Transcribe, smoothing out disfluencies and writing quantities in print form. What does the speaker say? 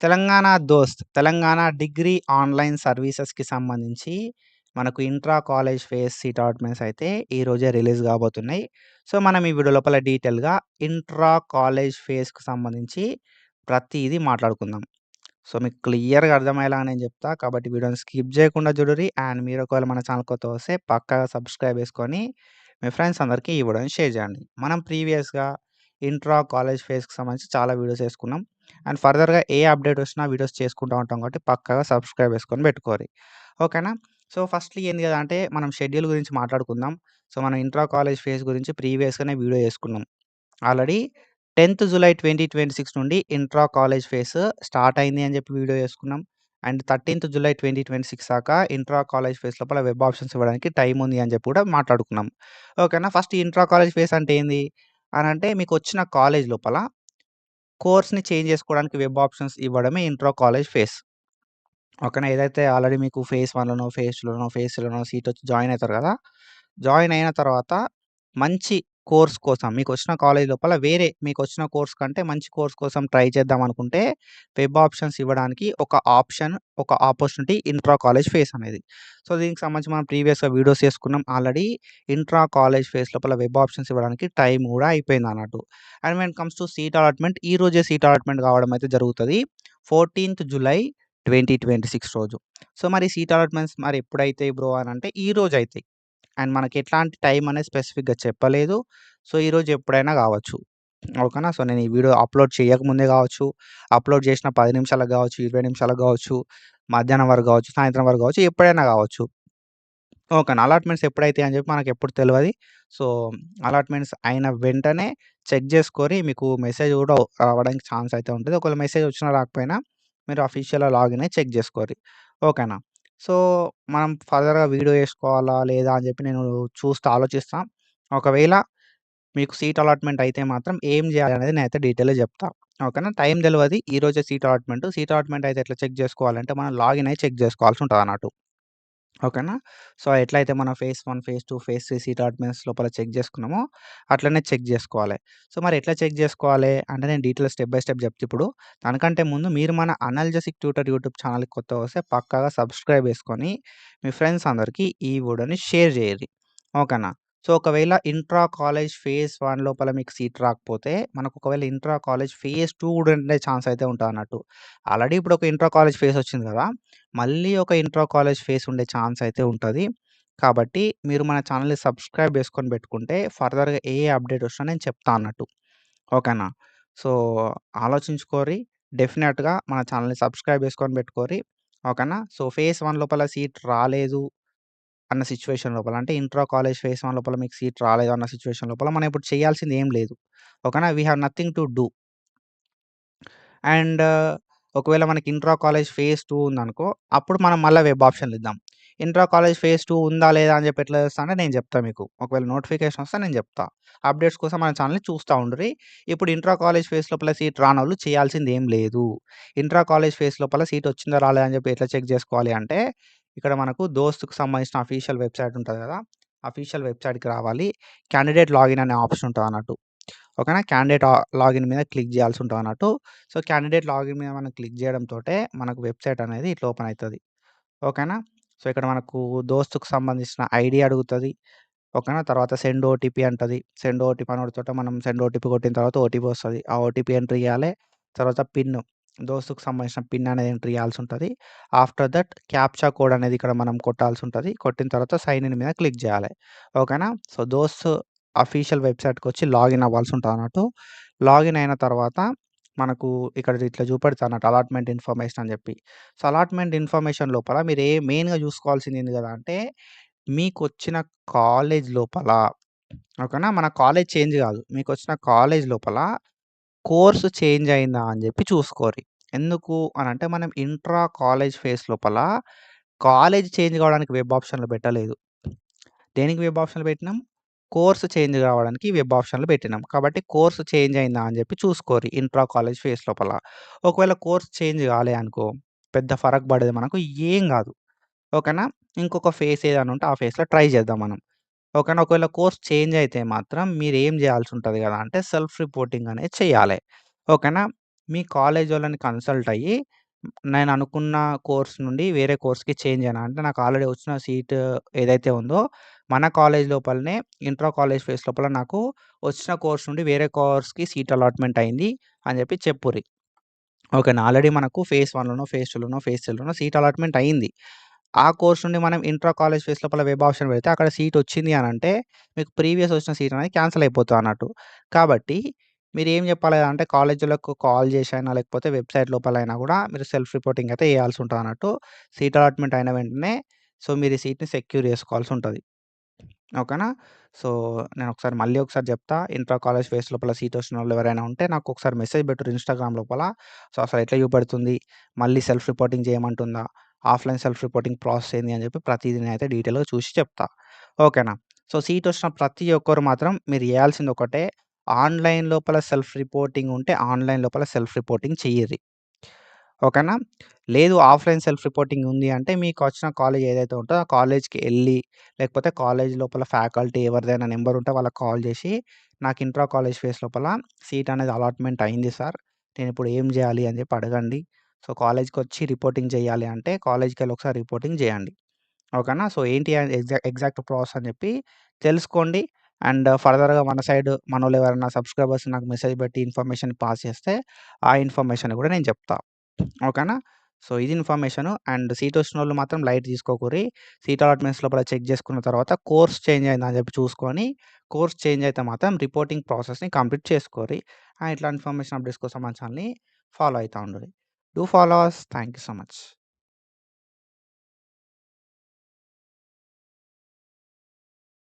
తెలంగాణ దోస్త్, Telangana degree online సర్వీసెస్‌కి సంబంధించి మనకు intra college face seat allotments అయితే ఈరోజే రిలీజ్ కాబోతున్నాయి. సో, మనం ఈ వీడియో లోపల డీటెయిల్‌గా ఇంట్రా కాలేజ్ ఫేస్‌కి సంబంధించి ప్రతీది మాట్లాడుకుందాం. సో, మీకు క్లియర్‌గా అర్థమయ్యేలాగా నేను చెప్తా. కాబట్టి వీడియోని స్కిప్ చేయకుండా చూడుర్రి. అండ్ మీరు ఒకవేళ మన ఛానల్ కొత్తగా వస్తే పక్కాగా సబ్స్క్రైబ్ చేసుకొని మీ ఫ్రెండ్స్ అందరికీ ఈ వీడియోని షేర్ చేయండి. మనం ప్రీవియస్‌గా ఇంట్రా కాలేజ్ ఫేస్‌కి సంబంధించి చాలా వీడియోస్ చేసుకున్నాం. అండ్ ఫర్దర్‌గా ఏ అప్డేట్ వచ్చినా వీడియోస్ చేసుకుంటా ఉంటాం కాబట్టి పక్కాగా సబ్స్క్రైబ్ చేసుకొని పెట్టుకోర్రి. ఓకేనా? సో, ఫస్ట్‌లీ ఏంది కదా అంటే మనం షెడ్యూల్ గురించి మాట్లాడుకుందాం. సో, మనం ఇంట్రా కాలేజ్ ఫేస్ గురించి ప్రీవియస్‌గానే వీడియో చేసుకున్నాం. ఆల్రెడీ 10థ్ జులై 2026 నుండి ఇంట్రా కాలేజ్ ఫేస్ స్టార్ట్ అయింది అని చెప్పి వీడియో చేసుకున్నాం. అండ్ 13థ్ జులై 2026 దాకా ఇంట్రా కాలేజ్ ఫేస్ లోపల వెబ్ ఆప్షన్స్ ఇవ్వడానికి టైం ఉంది అని చెప్పి కూడా మాట్లాడుకున్నాం. ఓకేనా? ఫస్ట్ ఈ ఇంట్రా కాలేజ్ ఫేస్ అంటే ఏంది? అనంటే మీకొచ్చిన కాలేజ్ లోపల కోర్స్‌ని చేంజ్ చేసుకోవడానికి వెబ్ ఆప్షన్స్ ఇవ్వడమే ఇంట్రా కాలేజ్ ఫేస్. ఓకేనా? ఏదైతే ఆల్రెడీ మీకు ఫేజ్ 1లోనో, ఫేజ్ 2లోనో, ఫేజ్ 3లోనో సీటొచ్చి జాయిన్ అయితారు గదా! జాయిన్ అయిన తర్వాత మంచి కోర్స్ కోసం మీకొచ్చిన కాలేజ్ లోపల వేరే మీకొచ్చిన కోర్స్ కంటే మంచి కోర్స్ కోసం ట్రై చేద్దాం అనుకుంటే వెబ్ ఆప్షన్స్ ఇవ్వడానికి ఒక ఆప్షన్, ఒక ఆపర్చునిటీ ఇంట్రా కాలేజ్ ఫేస్ అనేది. సో, దీనికి సంబంధించి మనం ప్రీవియస్‌గా వీడియోస్ చేసుకున్నాం ఆల్రెడీ. ఇంట్రా కాలేజ్ ఫేస్ లోపల వెబ్ ఆప్షన్స్ ఇవ్వడానికి టైం గూడా అయిపోయిందన్నట్టు. And when it comes to seat allotment ఈ రోజే సీట్ అలాట్‌మెంట్ కావడం అయితే జరుగుతది. 14థ్ జులై 2026 రోజు. సో, మరి సీట్ అలాట్‌మెంట్స్ మరి ఎప్పుడైతాయి బ్రో అనంటే ఈ రోజైతాయి. అండ్ మనకి ఎట్లాంటి టైం అనేది స్పెసిఫిక్‌గా చెప్పలేదు. సో, ఈరోజు ఎప్పుడైనా గావచ్చు. ఓకేనా? సో, నేను ఈ వీడియో అప్‌లోడ్ చేయకముందే గావచ్చు, అప్‌లోడ్ చేసిన 10 నిమిషాలకు గావచ్చు, 20 నిమిషాలకు గావచ్చు, మధ్యాహ్నం వరకు గావచ్చు, సాయంత్రం వరకు గావచ్చు, ఎప్పుడైనా గావచ్చు. ఓకేనా? అలాట్‌మెంట్స్ ఎప్పుడైతాయి అని చెప్పి మనకెప్పుడు తెలవది. సో, అలాట్‌మెంట్స్ అయిన వెంటనే చెక్ జేసుకొని మీకు మెసేజ్ గూడా రావడానికి ఛాన్స్ అయితే ఉంటది. ఒకవేళ మెసేజ్ వచ్చినా రాకపోయినా మీరు అఫీషియల్‌గా లాగిన్ అయ్యి చెక్ జేసుకోర్రి. ఓకేనా? సో, మనం ఫర్దర్‌గా వీడియో చేసుకోవాలా? లేదా? అని చెప్పి నేను ఆలోచిస్తా. ఒకవేళ మీకు సీట్ అలాట్‌మెంట్ అయితే మాత్రం ఏం జేయాలనేది నేనైతే డీటెయిల్‌గా జెప్తా. ఓకేనా? టైం దెలవది. ఈరోజే సీట్ అలాట్‌మెంట్. సీట్ అలాట్‌మెంట్ అయితే ఎట్లా చెక్ జేసుకోవాలంటే మనం లాగిన్ అయ్యి చెక్ జేసుకోవాల్సి ఉంటదన్నట్టు. ఓకేనా? సో, ఎట్లయితే మనం phase 1, phase 2, phase 3 seat allotments లోపల చెక్ జేసుకున్నామో అట్లనే చెక్ జేసుకోవాలి. సో, మరి ఎట్లా చెక్ జేసుకోవాలి అంటే నేను డీటెయిల్‌గా స్టెప్ బై స్టెప్ జెప్తా ఇప్పుడు. దానికంటే ముందు మీరు మన అనాల్జెసిక్ ట్యూటర్ యూట్యూబ్ ఛానల్‌కి కొత్తగా వస్తే పక్కాగా సబ్స్క్రైబ్ చేసుకొని మీ ఫ్రెండ్స్ అందరికి ఈ వీడియోని షేర్ జేయండి. ఓకేనా? సో, ఒకవేళ ఇంట్రా కాలేజ్ ఫేజ్ 1 లోపల మీకు సీట్ రాకపోతే మనకు ఒకవేళ ఇంట్రా కాలేజ్ ఫేజ్ 2 గూడా ఉండే ఛాన్స్ అయితే ఉంటదన్నట్టు. ఆల్రెడీ ఇప్పుడు ఒక ఇంట్రా కాలేజ్ ఫేజ్ వచ్చింది గదా! మళ్ళీ ఒక ఇంట్రా కాలేజ్ ఫేస్ ఉండే ఛాన్స్ అయితే ఉంటది. కాబట్టి మీరు మన ఛానెల్‌ని సబ్స్క్రైబ్ చేసుకొని పెట్టుకుంటే ఫర్దర్‌గా ఏ అప్డేట్ వచ్చినా నేను చెప్తా అన్నట్టు. ఓకేనా? సో, ఆలోచించుకోరి. డెఫినెట్‌గా మన ఛానెల్‌ని సబ్స్క్రైబ్ చేసుకొని పెట్టుకోరి. ఓకేనా? సో, ఫేజ్ 1 లోపల సీట్ రాలేదు అన్న సిట్యుయేషన్ లోపల అంటే ఇంట్రా కాలేజ్ ఫేజ్ 1 లోపల మీకు సీట్ రాలేదు అన్న సిట్యుయేషన్ లోపల మనం ఇప్పుడు చేయాల్సింది ఏం లేదు. ఓకేనా? We have nothing to do. And ఒకవేళ మనకి ఇంట్రా కాలేజ్ ఫేజ్ 2 ఉందనుకో, అప్పుడు మనం మళ్ళా వెబ్ ఆప్షన్‌లు ఇద్దాం. ఇంట్రా కాలేజ్ ఫేజ్ 2 ఉందా? లేదా? అని చెప్పి ఎట్లా తెలుస్తది అంటే నేను చెప్తా మీకు. ఒకవేళ నోటిఫికేషన్ వస్తే నేను చెప్తా. అప్డేట్స్ కోసం మన ఛానెల్‌ని చూస్తా ఉండుర్రి. ఇప్పుడు ఇంట్రా కాలేజ్ ఫేజ్ లోపల సీట్ రానోళ్ళు చేయాల్సింది ఏం లేదు. ఇంట్రా కాలేజ్ ఫేజ్ లోపల సీట్ వచ్చిందా? రాలేదా? అని చెప్పి ఎట్లా చెక్ చేసుకోవాలి అంటే, ఇక్కడ మనకు దోస్త్‌కి సంబంధించిన అఫీషియల్ వెబ్‌సైట్ ఉంటది కదా! అఫీషియల్ వెబ్‌సైట్‌కి రావాలి. క్యాండిడేట్ లాగిన్ అనే ఆప్షన్ ఉంటదన్నట్టు. ఓకేనా? క్యాండిడేట్ లాగిన్ మీద క్లిక్ చేయాల్సి ఉంటదన్నట్టు. సో, క్యాండిడేట్ లాగిన్ మీద మనం క్లిక్ చేయడంతోటే మనకు వెబ్‌సైట్ అనేది ఇట్లా ఓపెన్ అయితది. ఓకేనా? సో, ఇక్కడ మనకు దోస్తుకు సంబంధించిన ఐడీ అడుగుతది. ఓకేనా? తర్వాత సెండ్ ఓటీపీ అంటది. సెండ్ ఓటీపీ అనుడుతోటే మనం సెండ్ ఓటీపీ కొట్టిన తర్వాత ఓటీపీ వస్తది. ఆ ఓటీపీ ఎంటర్ చేయాలే. తర్వాత పిన్ దోస్తుకు సంబంధించిన పిన్ అనేది ఎంటర్ చేయాల్సి ఉంటది. ఆఫ్టర్ దట్ క్యాప్చా కోడ్ అనేది ఇక్కడ మనం కొట్టాల్సి ఉంటది. కొట్టిన తర్వాత సైన్ ఇన్ మీద క్లిక్ చేయాలి. ఓకేనా? సో, అఫీషియల్ వెబ్‌సైట్‌కొచ్చి లాగిన్ అవ్వాల్సి ఉంటదన్నట్టు. లాగిన్ అయిన తర్వాత మనకు ఇక్కడ ఇట్లా చూపెడతదన్నట్టు అలాట్‌మెంట్ ఇన్ఫర్మేషన్ అని చెప్పి. సో, అలాట్‌మెంట్ ఇన్ఫర్మేషన్ లోపల మీరు మెయిన్‌గా చూసుకోవాల్సింది ఏంది కదా! అంటే మీకొచ్చిన కాలేజ్ లోపల ఓకేనా? మన కాలేజ్ చేంజ్ గాదు. మీకొచ్చిన కాలేజ్ లోపల కోర్స్ చేంజ్ అయిందా అని జెప్పి చూసుకోరి. ఎందుకు అనంటే మనం ఇంట్రా కాలేజ్ ఫేస్ లోపల కాలేజ్ చేంజ్ కావడానికి వెబ్ ఆప్షన్‌లు పెట్టలేదు. దేనికి వెబ్ ఆప్షన్‌లు పెట్టినాం? కోర్స్ చేంజ్ కావడానికి వెబ్ ఆప్షన్‌లు పెట్టినాం. కాబట్టి కోర్స్ చేంజ్ అయిందా అని జెప్పి చూసుకోరి ఇంట్రా కాలేజ్ ఫేస్ లోపల. ఒకవేళ కోర్స్ చేంజ్ కాలే అనుకో పెద్ద ఫరక్ పడేది మనకు ఏం గాదు. ఓకేనా? ఇంకొక ఫేస్ ఏదైనా ఉంటే ఆ ఫేస్‌లో ట్రై చేద్దాం మనం. ఓకేనా? ఒకవేళ కోర్స్ చేంజ్ అయితే మాత్రం మీరేం జేయాల్సుంటది గదా! అంటే సెల్ఫ్ రిపోర్టింగ్ అనేది చేయాలే. ఓకేనా? మీ కాలేజోళ్ళని కన్సల్ట్ అయ్యి, నేను అనుకున్న కోర్స్ నుండి వేరే కోర్స్‌కి చేంజ్ అయ్యాను. అంటే నాకు ఆల్రెడీ వచ్చిన సీట్ ఏదైతే ఉందో, మన కాలేజ్ లోపలనే ఇంట్రా కాలేజ్ ఫేస్ లోపల నాకు వచ్చిన కోర్స్ నుండి వేరే కోర్స్‌కి సీట్ అలాట్‌మెంట్ అయింది అని చెప్పి చెప్పుర్రి. ఓకేనా. ఆల్రెడీ మనకు ఫేజ్ 1లోనో, ఫేజ్ 2లోనో, ఫేజ్ 3లోనో సీట్ అలాట్‌మెంట్ అయింది. ఆ కోర్స్ నుండి మనం ఇంట్రా కాలేజ్ ఫేస్ లోపల వెబ్ ఆప్షన్ పెడితే అక్కడ సీట్ వచ్చింది అనంటే, మీకు ప్రీవియస్ వచ్చిన సీట్ అనేది క్యాన్సెల్ అయిపోతదన్నట్టు. కాబట్టి మీరేం చెప్పాలి అంటే కాలేజీలకు కాల్ చేసైనా, లేకపోతే వెబ్‌సైట్ లోపలైనా గూడా మీరు సెల్ఫ్ రిపోర్టింగ్ అయితే చేయాల్సి ఉంటదన్నట్టు. సీట్ అలాట్‌మెంట్ అయిన వెంటనే సో, మీరు ఈ సీట్‌ని సెక్యూర్ చేసుకోవాల్సి ఉంటది. ఓకేనా. సో, నేనొకసారి మళ్ళీ ఒకసారి జెప్తా. ఇంట్రా కాలేజ్ ఫేస్ లోపల సీట్ వచ్చినోళ్ళు ఎవరైనా ఉంటే నాకొకసారి మెసేజ్ బెట్టుర్రి ఇన్‌స్టాగ్రామ్ లోపల. సో, అసలు ఎట్లా చూపెడుతుంది? మళ్ళీ సెల్ఫ్ రిపోర్టింగ్ చేయమంటుందా? ఆఫ్‌లైన్ సెల్ఫ్ రిపోర్టింగ్ ప్రాసెస్ ఏంది అని జెప్పి ప్రతీది నేనైతే డీటెయిల్‌గా చూసి చెప్తా. ఓకేనా. సో, సీట్ వచ్చిన ప్రతి ఒక్కరు మాత్రం మీరు చేయాల్సింది ఒకటే ఆన్‌లైన్ లోపల సెల్ఫ్ రిపోర్టింగ్ ఉంటే ఆన్‌లైన్ లోపల సెల్ఫ్ రిపోర్టింగ్ చెయ్యిర్రి. ఓకేనా. లేదు ఆఫ్‌లైన్ సెల్ఫ్ రిపోర్టింగ్ ఉంది అంటే మీకొచ్చిన కాలేజ్ ఏదైతే ఉంటదో ఆ కాలేజ్‌కి ఎళ్లి, లేకపోతే కాలేజ్ లోపల ఫ్యాకల్టీ ఎవరిదైనా నంబర్ ఉంటే వాళ్ళకి కాల్ చేసి, నాకు ఇంట్రా కాలేజ్ ఫేస్ లోపల సీట్ అనేది అలాట్‌మెంట్ అయింది సార్. నేనిప్పుడు ఏం జేయాలి అని జెప్పి అడగండి. సో, కాలేజ్‌కొచ్చి రిపోర్టింగ్ చేయాలి అంటే కాలేజ్‌కెళ్ళి ఒకసారి రిపోర్టింగ్ చేయండి. ఓకేనా. సో, ఏంటి అని ఎగ్జాక్ట్ ప్రాసెస్ అని జెప్పి తెలుసుకోండి. అండ్ ఫర్దర్‌గా మన సైడ్ మనోళ్ళు ఎవరైనా సబ్‌స్క్రైబర్స్ నాకు మెసేజ్ పెట్టి ఇన్ఫర్మేషన్ పాస్ చేస్తే, ఆ ఇన్ఫర్మేషన్ గూడా నేను చెప్తా. ఓకేనా. సో, ఇది ఇన్ఫర్మేషను. అండ్ సీటొచ్చినోళ్ళు మాత్రం లైట్ తీసుకోకుర్రి. సీట్ అలాట్‌మెంట్స్ లోపల చెక్ చేసుకున్న తర్వాత కోర్స్ చేంజ్ అయిందా అని చెప్పి చూసుకొని, కోర్స్ చేంజ్ అయితే మాత్రం రిపోర్టింగ్ ప్రాసెస్‌ని కంప్లీట్ చేసుకోర్రి. ఇట్లా ఇన్ఫర్మేషన్ అప్డేట్స్ కోసం మన ఛానెల్‌ని ఫాలో అయితా ఉండుర్రి. Do follow us. Thank you so much.